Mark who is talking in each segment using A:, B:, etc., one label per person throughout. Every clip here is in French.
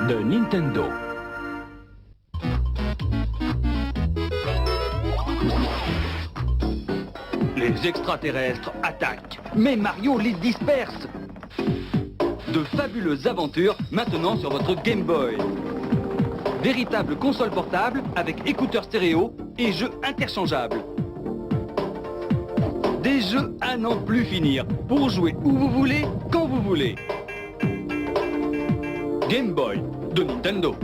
A: de Nintendo. Les extraterrestres attaquent, mais Mario les disperse. De fabuleuses aventures maintenant sur votre Game Boy. Véritable console portable avec écouteurs stéréo et jeux interchangeables. Des jeux à n'en plus finir, pour jouer où vous voulez, quand vous voulez. Game Boy de Nintendo.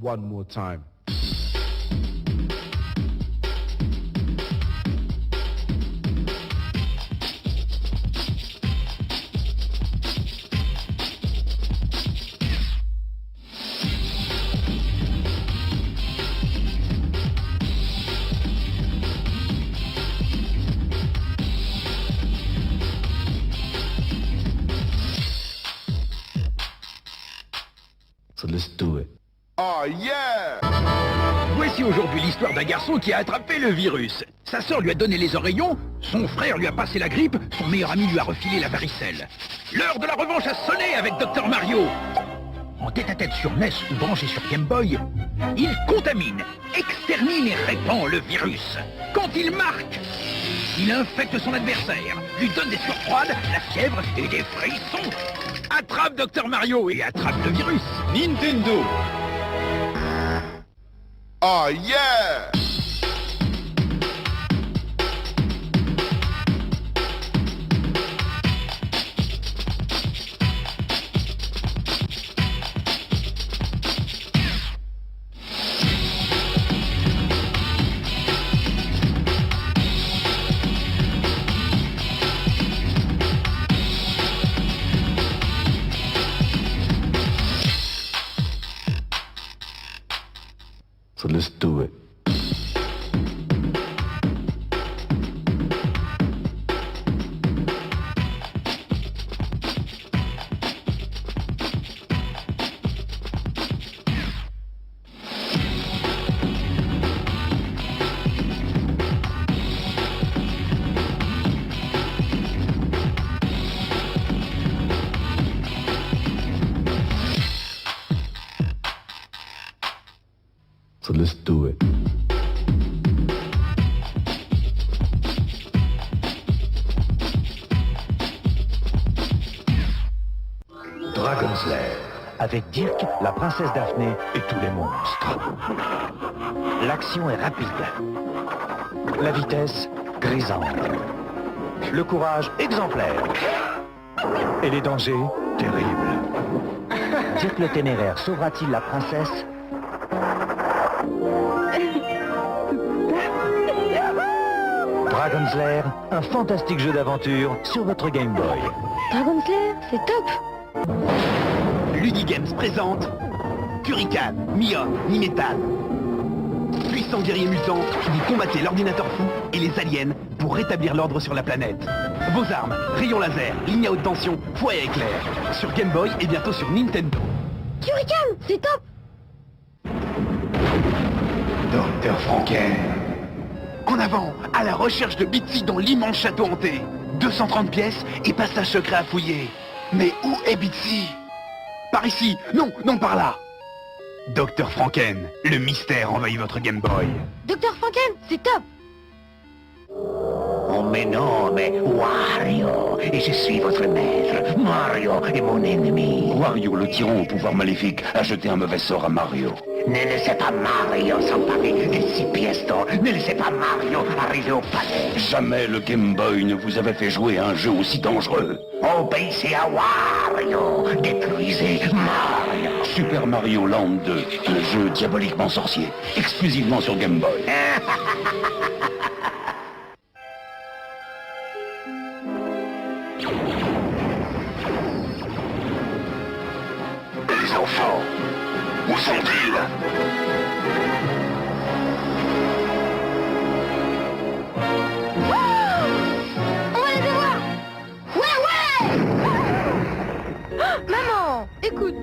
B: One more time.
C: So let's do it.
B: Oh yeah!
D: Voici aujourd'hui l'histoire d'un garçon qui a attrapé le virus. Sa sœur lui a donné les oreillons, son frère lui a passé la grippe, son meilleur ami lui a refilé la varicelle. L'heure de la revanche a sonné avec Dr Mario. En tête-à-tête sur NES ou branché sur Game Boy, il contamine, extermine et répand le virus. Quand il marque, il infecte son adversaire, lui donne des sueurs froides, la fièvre et des frissons. Attrape Dr Mario et attrape le virus. Nintendo.
B: Oh yeah!
C: So let's do it. So let's do it.
D: Dragon's Lair, avec Dirk, la princesse Daphné et tous les monstres. L'action est rapide. La vitesse, grisante. Le courage, exemplaire. Et les dangers, terribles. Dirk le Téméraire sauvera-t-il la princesse? Dragon's Lair, un fantastique jeu d'aventure sur votre Game Boy.
E: Dragon's Lair, c'est top.
D: Ludigames présente Turrican, mi-homme, mi-métal. Puissant guerrier mutant, vous combattez l'ordinateur fou et les aliens pour rétablir l'ordre sur la planète. Vos armes, rayons laser, ligne à haute tension, fouet à éclair. Sur Game Boy et bientôt sur Nintendo.
E: Turrican, c'est top.
D: Dr Franken. En avant, à la recherche de Bitsy dans l'immense château hanté. 230 pièces et passage secret à fouiller. Mais où est Bitsy? Par ici. Non, non, par là. Dr Franken, le mystère envahit votre Game Boy.
E: Dr Franken, c'est top.
F: Oh mais non, mais Wario, et je suis votre maître. Mario est mon ennemi.
C: Wario, le tyran au pouvoir maléfique, a jeté un mauvais sort à Mario.
F: Ne laissez pas Mario s'emparer des 6 pièces d'or. Ne laissez pas Mario arriver au palais.
C: Jamais le Game Boy ne vous avait fait jouer à un jeu aussi dangereux.
F: Obéissez à Wario. Détruisez Mario.
C: Super Mario Land 2, un jeu diaboliquement sorcier, exclusivement sur Game Boy.
F: Les enfants, où sont-ils?
E: On va les avoir. Ouais. Maman, écoute,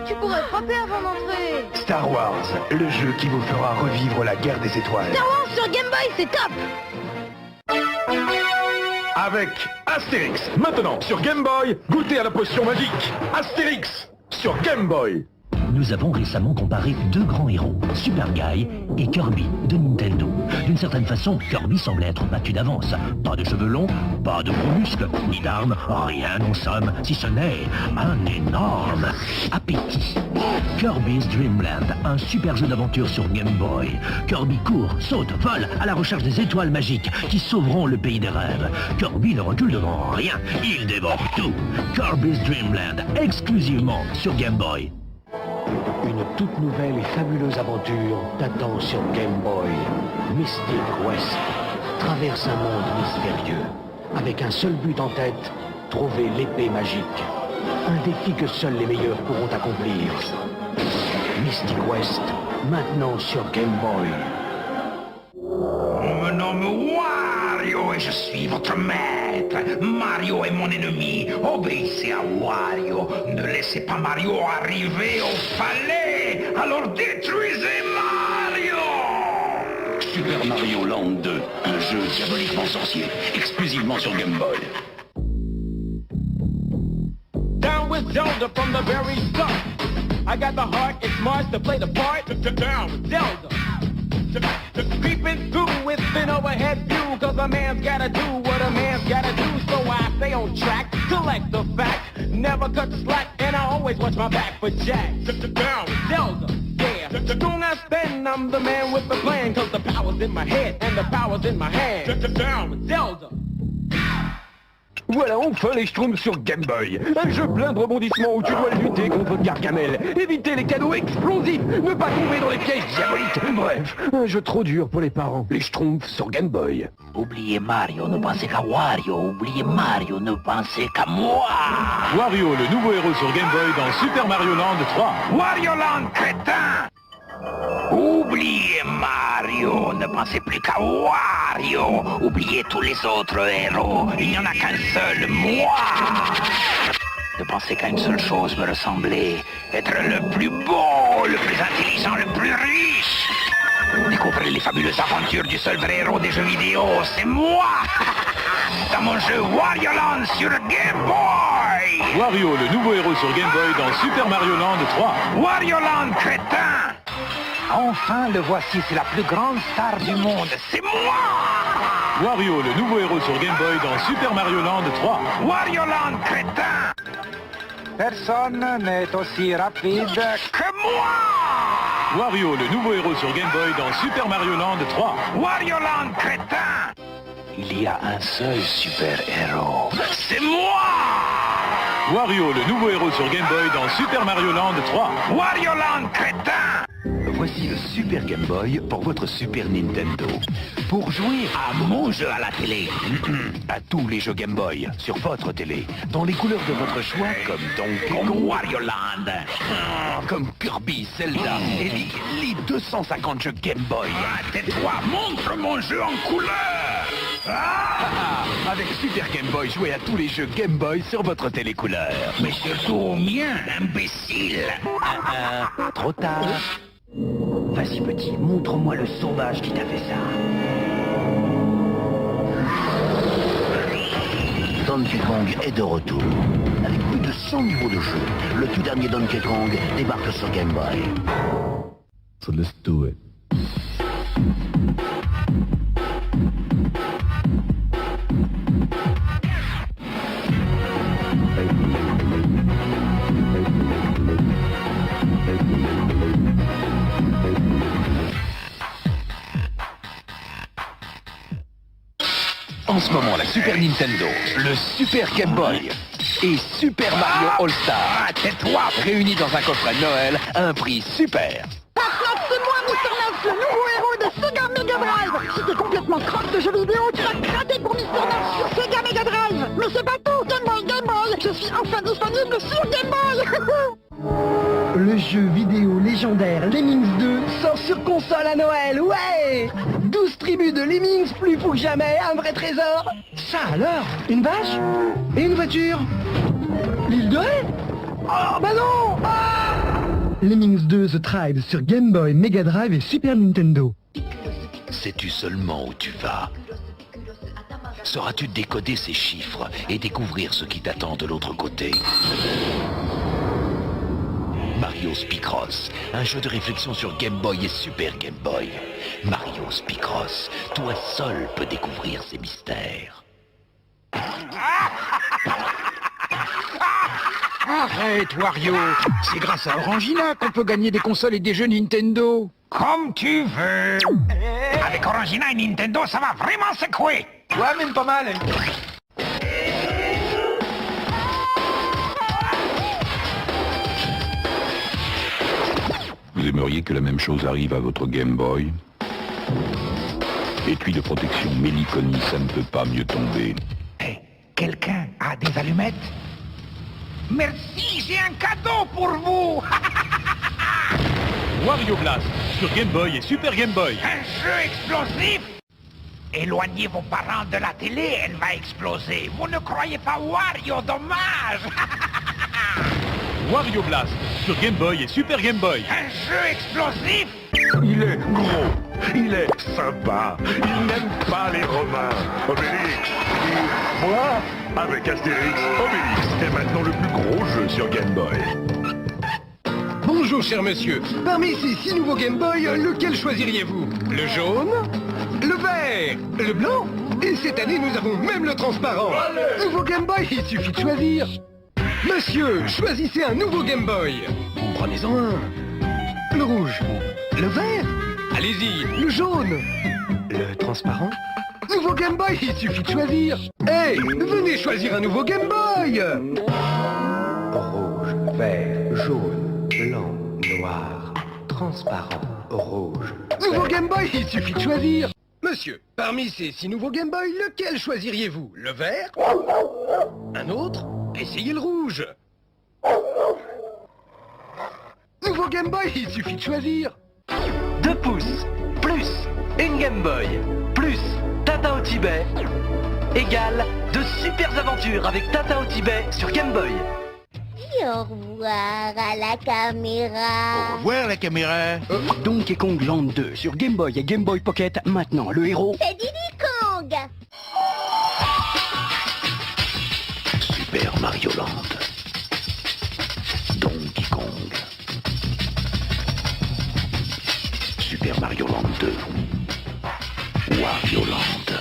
E: tu pourrais frapper avant d'entrer.
D: Star Wars, le jeu qui vous fera revivre la guerre des étoiles.
E: Star Wars sur Game Boy, c'est top.
D: Avec Astérix, maintenant sur Game Boy, goûtez à la potion magique. Astérix,
G: sur Game Boy.
F: Nous avons récemment comparé deux grands héros, Super Guy et Kirby de Nintendo. D'une certaine façon, Kirby semblait être battu d'avance. Pas de cheveux longs, pas de gros muscles, ni d'armes, rien en somme, si ce n'est un énorme appétit. Kirby's Dream Land, un super jeu d'aventure sur Game Boy. Kirby court, saute, vole à la recherche des étoiles magiques qui sauveront le pays des rêves. Kirby ne recule devant rien, il dévore tout. Kirby's Dream Land, exclusivement sur Game Boy. Une toute nouvelle et fabuleuse aventure t'attend sur Game Boy. Mystic Quest traverse un monde mystérieux. Avec un seul but en tête, trouver l'épée magique. Un défi que seuls les meilleurs pourront accomplir. Mystic Quest, maintenant sur Game Boy.
C: On me nomme Wario et je suis votre maître. Mario est mon ennemi. Obéissez à Wario. Ne laissez pas Mario arriver au palais. Alors détruisez Mario.
A: Super Mario Land 2, un jeu diaboliquement sorcier, exclusivement sur Game Boy.
H: Down with Zelda from the very start. I got the heart, it's Mars to play the part. Down with Zelda. Creeping through with an overhead view, cause a man's gotta do what a man's gotta do. So I stay on track, collect the fact, never cut slack, and I always watch my back for Jack. Down with Zelda, yeah. Soon as then I'm the man with the plan, cause the power's in my head and the power's in my hand. Down with Zelda.
D: Voilà enfin les Schtroumpfs sur Game Boy. Un jeu plein de rebondissements où tu dois lutter contre Gargamel, éviter les cadeaux explosifs, ne pas tomber dans les pièges diaboliques. Bref, un jeu trop dur pour les parents. Les Schtroumpfs sur Game Boy.
F: Oubliez Mario, ne pensez qu'à Wario. Oubliez Mario, ne pensez qu'à moi.
G: Wario, le nouveau héros sur Game Boy dans Super Mario Land 3.
C: Wario Land, crétin. Oubliez Mario, ne pensez plus qu'à Wario. Oubliez tous les autres héros, il n'y en a qu'un seul, moi. Ne pensez qu'à une seule chose, me ressembler, être le plus beau, le plus intelligent, le plus riche. Découvrez les fabuleuses aventures du seul vrai héros des jeux vidéo, c'est moi. Dans mon jeu Wario Land sur Game Boy.
G: Wario, le nouveau héros sur Game Boy dans Super Mario Land 3.
C: Wario Land, crétin. Enfin, le voici, c'est la plus grande star du monde, c'est moi.
G: Wario, le nouveau héros sur Game Boy dans Super Mario Land 3.
C: Wario Land, crétin. Personne n'est aussi rapide que moi.
G: Wario, le nouveau héros sur Game Boy dans Super Mario Land 3.
C: Wario Land, crétin. Il y a un seul super-héros, c'est moi.
G: Wario, le nouveau héros sur Game Boy dans Super Mario Land 3.
C: Wario Land, crétin.
F: Voici le Super Game Boy pour votre Super Nintendo. Pour jouer à mon jeu à la télé, à tous les jeux Game Boy sur votre télé, dans les couleurs de votre choix, comme Donkey Kong, Wario Land, comme Kirby, Zelda et les 250 jeux Game Boy.
C: Tais-toi, montre mon jeu en couleur.
F: Avec Super Game Boy, jouez à tous les jeux Game Boy sur votre télé couleur.
C: Mais surtout au mien, imbécile.
F: Trop tard. Vas-y petit, montre-moi le sauvage qui t'a fait ça. Donkey Kong est de retour. Avec plus de 100 niveaux de jeu, le tout dernier Donkey Kong débarque sur Game Boy.
G: So let's do it.
F: En ce moment, la Super Nintendo, le Super Game Boy et Super Mario All-Star, tais-toi, réunis dans un coffret de Noël à un prix super.
E: C'est moi, Mr. Nerf, le nouveau héros de Sega Mega Drive. Si t'es complètement croque de jeux vidéo, tu vas craquer pour Mr. Nerf sur Sega Mega Drive. Mais c'est pas tout, Game Boy, je suis enfin disponible sur Game Boy.
I: Le jeu vidéo légendaire Lemmings 2 sort sur console à Noël, ouais 12 tribus de Lemmings plus fous que jamais, un vrai trésor. Ça alors, une vache et une voiture. L'île de Ré. Oh bah non. Lemmings 2 The Tribe sur Game Boy, Mega Drive et Super Nintendo.
F: Sais-tu seulement où tu vas? Sauras-tu décoder ces chiffres et découvrir ce qui t'attend de l'autre côté? Mario Picross, un jeu de réflexion sur Game Boy et Super Game Boy. Mario Picross, toi seul peux découvrir ces mystères.
D: Arrête, Wario. C'est grâce à Orangina qu'on peut gagner des consoles et des jeux Nintendo.
C: Comme tu veux. Avec Orangina et Nintendo, ça va vraiment secouer.
H: Ouais, même pas mal.
G: Vous aimeriez que la même chose arrive à votre Game Boy? Étui de protection Meliconi, ça ne peut pas mieux tomber.
C: Hey, quelqu'un a des allumettes? Merci, j'ai un cadeau pour vous.
G: Wario Blast sur Game Boy et Super Game Boy.
C: Un jeu explosif. Éloignez vos parents de la télé, elle va exploser. Vous ne croyez pas Wario, dommage.
G: Wario Blast sur Game Boy et Super Game Boy.
C: Un jeu explosif.
J: Il est gros, il est sympa, il n'aime pas les Romains. Obélix, moi, avec Astérix, Obélix est maintenant le plus gros jeu sur Game Boy.
D: Bonjour, cher monsieur. Parmi ces 6 nouveaux Game Boy, lequel choisiriez-vous? Le jaune? Le vert? Le blanc? Et cette année, nous avons même le transparent. Nouveau Game Boy, il suffit de choisir. Monsieur, choisissez un nouveau Game Boy. Prenez-en un. Le rouge. Le vert. Allez-y, le jaune. Le transparent. Nouveau Game Boy, il suffit de choisir. Hey, venez choisir un nouveau Game Boy.
K: Rouge, vert, jaune, blanc, noir, transparent, rouge.
D: Nouveau Game Boy, il suffit de choisir. Monsieur, parmi ces 6 nouveaux Game Boy, lequel choisiriez-vous? Le vert? Un autre? Essayez le rouge. Nouveau Game Boy, il suffit de choisir.
I: 2 pouces, plus une Game Boy, plus Tintin au Tibet, égale de super aventures avec Tintin au Tibet sur Game Boy.
L: Et au revoir à la caméra.
C: Au revoir la caméra.
I: Donkey Kong Land 2 sur Game Boy et Game Boy Pocket, maintenant le héros.
L: C'est Diddy Kong.
F: Super Mario Land. Donkey Kong. Super Mario Land 2. Wario Land.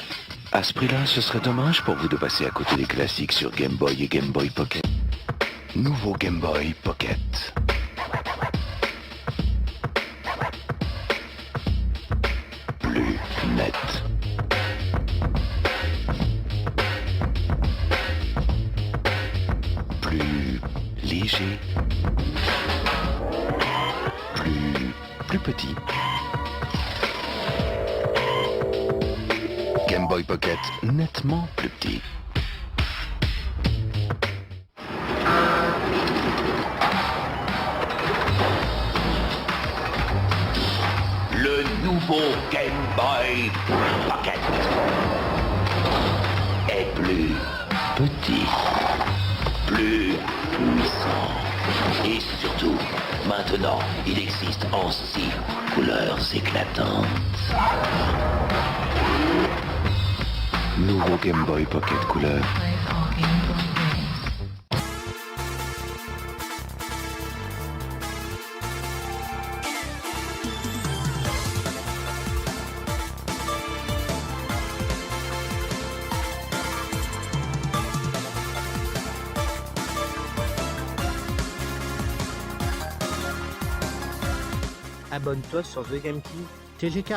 F: À ce prix-là, ce serait dommage pour vous de passer à côté des classiques sur Game Boy et Game Boy Pocket. Nouveau Game Boy Pocket. Plus net. Plus léger. Plus petit. Game Boy Pocket, nettement plus petit. Le nouveau Game Boy Pocket est plus petit, plus puissant et surtout, maintenant, il existe en 6 couleurs éclatantes. Nouveau Game Boy Pocket couleur.
M: Abonne-toi sur The Game Key TGK.